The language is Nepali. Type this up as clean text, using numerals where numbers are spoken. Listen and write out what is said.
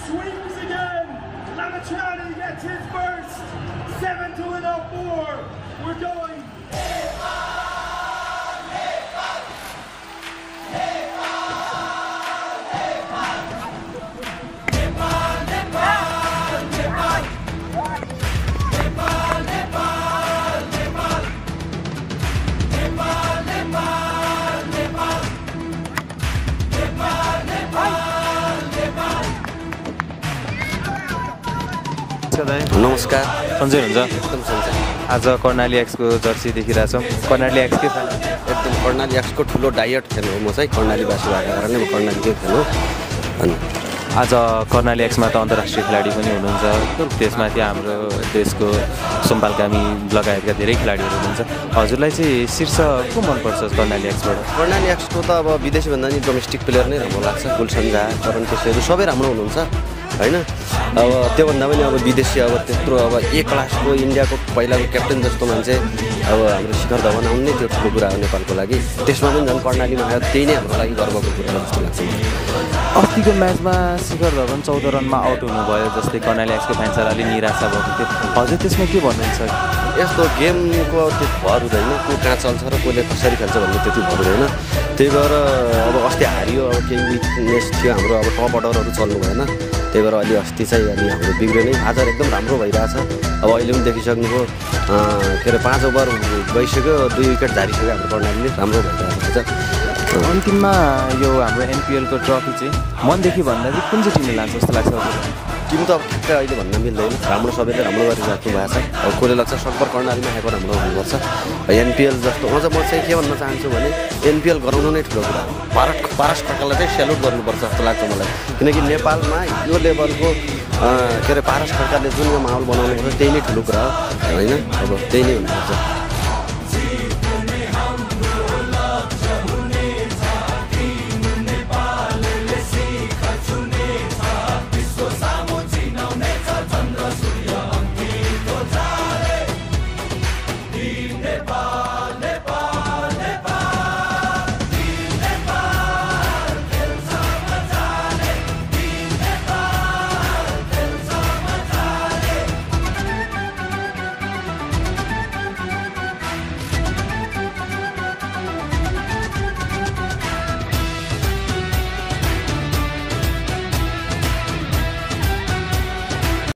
sweeps again. Lamatrani gets his first. 7-4. We're going. नमस्कार सन्चै हुनुहुन्छ एकदम सन्चै आज कर्णाली एक्सको जर्सी देखिरहेछौँ कर्णाली एक्स के फ्यान एकदम कर्णाली एक्सको ठुलो डायट फ्यान हो म चाहिँ कर्णालीवासी भएको कारणले म कर्णालीकै फ्यान हो अनि आज कर्णाली एक्समा त अन्तर्राष्ट्रिय खेलाडी पनि हुनुहुन्छ त्यसमाथि हाम्रो देशको सोमपालकामी लगायतका धेरै खेलाडीहरू हुनुहुन्छ हजुरलाई चाहिँ शीर्ष को मनपर्छ कर्णाली एक्सबाट कर्णाली एक्सको त अब विदेशी भन्दा नि डोमेस्टिक प्लेयर नै राम्रो लाग्छ गुलसन झा करण केसीहरू सबै राम्रो हुनुहुन्छ हैन अब त्योभन्दा पनि अब विदेशी अब त्यत्रो अब ए क्लासको इन्डियाको पहिलाको क्याप्टेन जस्तो मान्छे अब हाम्रो शिखर धवन आउनु नै त्यो ठुलो कुरा हो नेपालको लागि त्यसमा पनि झन् कर्णालीमा आयो त्यही नै हाम्रो लागि गर्वको कुरा जस्तो लाग्छ अस्तिको म्याचमा शिखर धवन 14 रनमा आउट हुनुभयो जस्तै कर्णाली एक्सको फ्यान्सहरू अलि निराशा भएको थियो हजुर त्यसमा के भन्नुहुन्छ यस्तो गेमको त्यो भर हुँदैन को कहाँ चल्छ र कसले कसरी खेल्छ भन्ने त्यति भर हुँदैन त्यही भएर अब अस्ति हारियो अब केही विकनेस थियो हाम्रो अब टप अर्डरहरू चल्नु भएन त्यही भएर अहिले अस्ति चाहिँ अलि हाम्रो बिग्रियो नै आज एकदम राम्रो भइरहेछ अब अहिले पनि देखिसक्नुभयो के अरे 5 ओभर गइसक्यो 2 विकेट झारिसक्यो हाम्रो कर्णालीले राम्रो भइरहेको छ अन्तिममा यो हाम्रो एनपिएलको ट्रफी चाहिँ मनदेखि भन्दा चाहिँ कुन चाहिँ टिमले लान्छ जस्तो लाग्छ टिम त अब ठिक्कै अहिले भन्न मिल्दैन राम्रो सबैले राम्रो गरिराख्नु भएको छ अब कसले लाग्छ सकभर कर्णालीमा आएको राम्रो हुनुपर्छ एनपिएल जस्तो अझ म चाहिँ के भन्न चाहन्छु भने एनपिएल गराउनु नै ठुलो कुरा हो पारस खड्कालाई चाहिँ सेल्युट गर्नुपर्छ जस्तो लाग्छ मलाई किनकि नेपालमा यो लेभलको के अरे पारस खड्काले जुन यो माहौल बनाउनु पर्छ त्यही नै ठुलो कुरा हो होइन अब त्यही नै हुनुपर्छ Nepal.